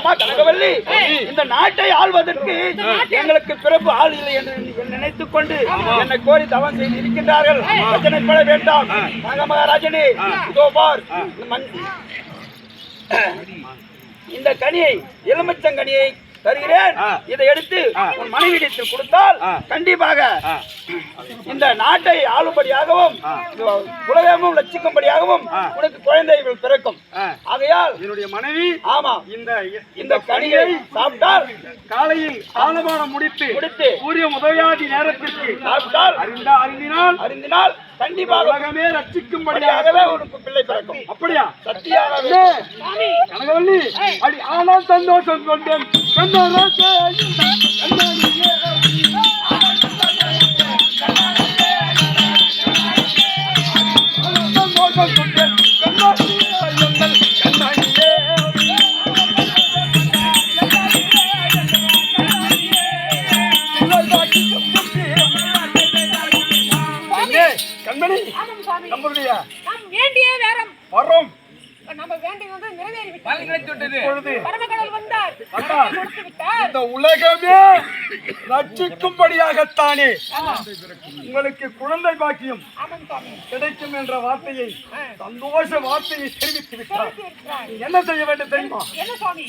அம்மா கனகவல்லி, இந்த நாட்டை ஆள்வதற்கு எங்களுக்கு பிறப்பு ஆள் இல்லை என்று நினைத்துக் கொண்டு என்னை கோரி தவம் செய்து இருக்கின்றார்கள். பிரச்சனைப்பட வேண்டாம். மகாராஜனே, இதோ பார், இந்த கனியை, எலுமிச்சங்கனியை தருகிறேன். இதை எடுத்து உன் மனைவியிடத்தில் கொடுத்தால் கண்டிப்பாக இந்த நாட்டை ஆளும்படியாகவும் உலகமும் லட்சிக்கும்படியாகவும் உனக்கு குழந்தைகள் பிறக்கும். ஆகையால் என்னுடைய மனைவி ஆமா இந்த கனியை சாப்பிட்டால் காலையில் ஆலமானம் முடித்து சூரிய உதயாதி நேரத்திற்கு சாப்பிட்டால் அறிந்தினால் கண்டிப்பாக உலகமே ரட்சிக்கும்படியாகவே உனக்கு பிள்ளை பிறக்கும். அப்படியா? சத்தியாகவே கனகவல்லி. அடி ஆனால் சந்தோஷம் கொண்டேன். கண்மணி, நம்மளுடைய வேண்டிய வரோம் நம்ம வேண்டியது நிறைவேறிவிட்டது. பரமக்கடவுள் வந்தார். இந்த உலகமே ரட்சிக்கும்படியாகத்தானே உங்களுக்கு குழந்தை பாக்கியம் கிடைக்கும் என்ற வார்த்தையை, சந்தோஷ வார்த்தையை தெரிவித்து விட்டார். என்ன செய்ய வேண்டும் தெரியுமா? என்ன சுவாமி?